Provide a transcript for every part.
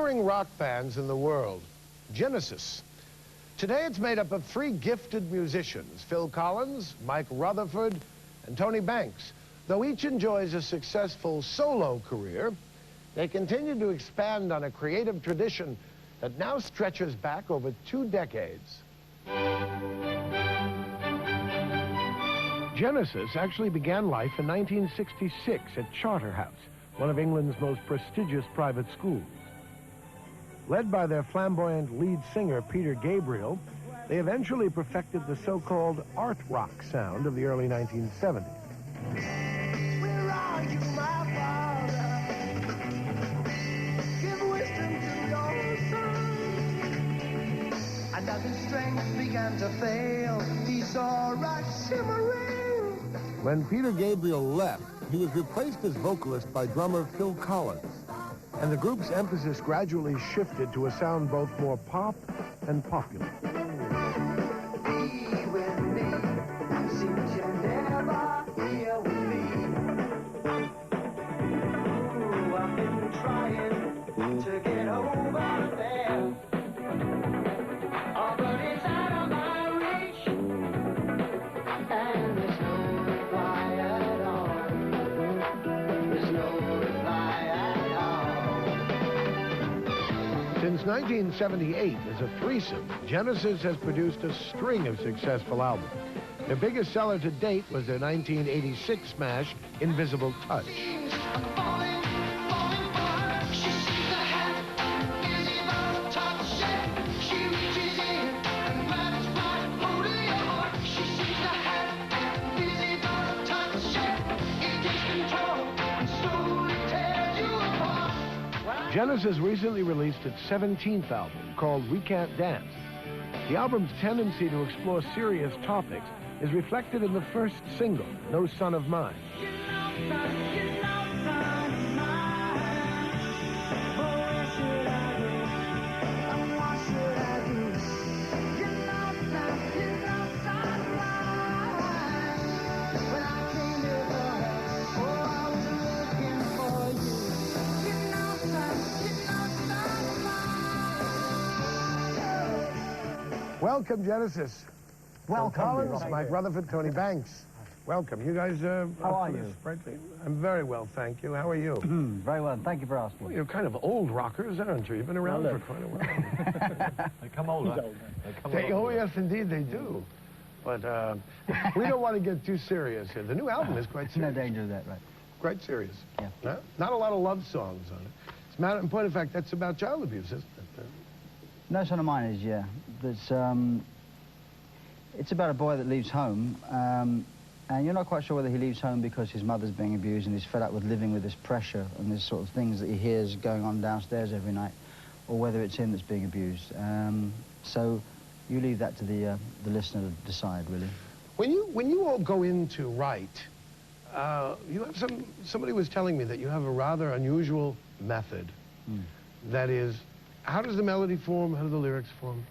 touring rock bands in the world, Genesis. Today it's made up of three gifted musicians, Phil Collins, Mike Rutherford, and Tony Banks. Though each enjoys a successful solo career, they continue to expand on a creative tradition that now stretches back over 2 decades. Genesis actually began life in 1966 at Charterhouse, one of England's most prestigious private schools. Led by their flamboyant lead singer, Peter Gabriel, they eventually perfected the so-called art rock sound of the early 1970s. Where are you, my father? Give wisdom to your son. And as his strength began to fail, he saw a shimmering. When Peter Gabriel left, he was replaced as vocalist by drummer Phil Collins, and the group's emphasis gradually shifted to a sound both more pop and popular. Be with me, since you're never here with me. Ooh, I've been trying to get over there. Oh, but it's out of my reach, and there's no reply at all. There's no reply at all. Since 1978, as a threesome, Genesis has produced a string of successful albums. Their biggest seller to date was their 1986 smash, Invisible Touch. Genesis recently released its 17th album, called We Can't Dance. The album's tendency to explore serious topics is reflected in the first single, No Son of Mine. Welcome, Genesis. Welcome, Phil Collins, Mike Rutherford, Tony Banks. Welcome. You guys, how are you? I'm very well, thank you. How are you? Very well. Thank you for asking. Well, you're kind of old rockers, aren't you? You've been around for quite a while. They come older. Oh, yes, indeed, they do. But we don't want to get too serious here. The new album is quite serious. No danger of that, right? Quite serious. Yeah. Not a lot of love songs on it. As a matter of point of fact, that's about child abuse, isn't it? No Son of Mine is, yeah. It's about a boy that leaves home, and you're not quite sure whether he leaves home because his mother's being abused and he's fed up with living with this pressure and this sort of things that he hears going on downstairs every night, or whether it's him that's being abused. So you leave that to the listener to decide, really. When you all go in to write, you have somebody was telling me that you have a rather unusual method. That is, how does the melody form? How do the lyrics form?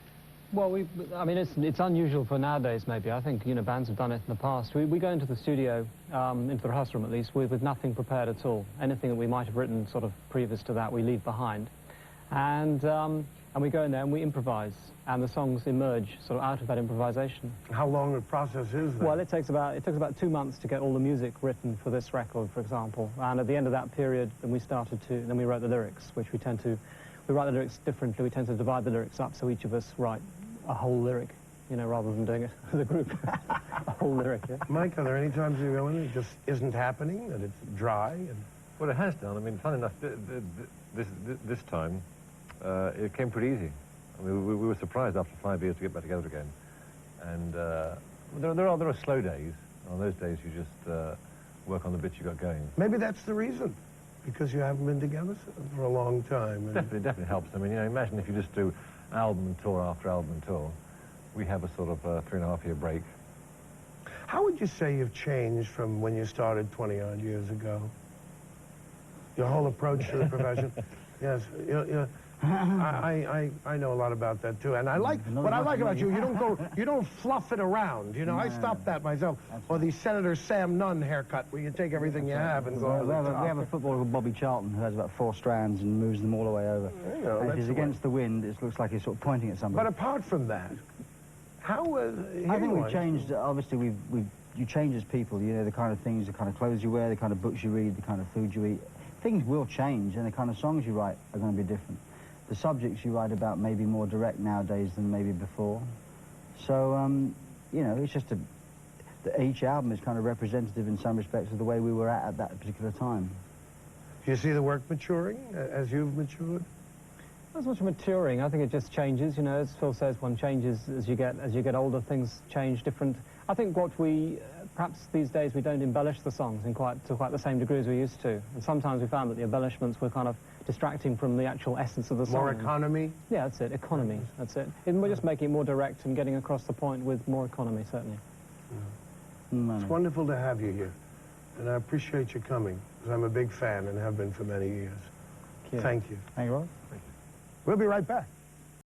Well, I mean, it's unusual for nowadays, maybe. I think, bands have done it in the past. We go into the studio, into the rehearsal room at least, with nothing prepared at all. Anything that we might have written sort of previous to that, we leave behind. And we go in there and we improvise, and the songs emerge sort of out of that improvisation. How long a process is that? Well, it took about 2 months to get all the music written for this record, for example. And at the end of that period, then we wrote the lyrics, which we write the lyrics differently. We tend to divide the lyrics up, so each of us write a whole lyric, rather than doing it as a group. A whole lyric, yeah. Mike, are there any times you go in and it just isn't happening, that it's dry? Well, it has done. I mean, funny enough, this time, it came pretty easy. I mean, we were surprised after 5 years to get back together again. And there are slow days. On those days, you just work on the bits you got going. Maybe that's the reason, because you haven't been together for a long time. Definitely helps. I mean, imagine if you just do album and tour after album and tour. We have a sort of 3.5-year break. How would you say you've changed from when you started 20-odd years ago? Your whole approach to the profession? Yes. I know a lot about that too, and I like what I like about you. You don't fluff it around. You know, I stopped that myself. Or the Senator Sam Nunn haircut, where you take everything you have and go over the top. We have a footballer called Bobby Charlton who has about 4 strands and moves them all the way over. You know, and if he's against the wind, it looks like he's sort of pointing at somebody. But apart from that, how? I think we've changed. Obviously, you change as people. You know, the kind of things, the kind of clothes you wear, the kind of books you read, the kind of food you eat. Things will change, and the kind of songs you write are going to be different. The subjects you write about may be more direct nowadays than maybe before. So, you know, it's just each album is kind of representative in some respects of the way we were at that particular time. Do you see the work maturing as you've matured? Not as much maturing. I think it just changes. You know, as Phil says, one changes as you get older. Things change different. I think what we perhaps these days we don't embellish the songs to quite the same degree as we used to. And sometimes we found that the embellishments were kind of distracting from the actual essence of the song. More economy? Yeah, that's it. Economy. That's it. We're just making it more direct and getting across the point with more economy, certainly. It's wonderful to have you here, and I appreciate you coming, because I'm a big fan and have been for many years. Thank you. Thank you. Thank you, Robert. We'll be right back.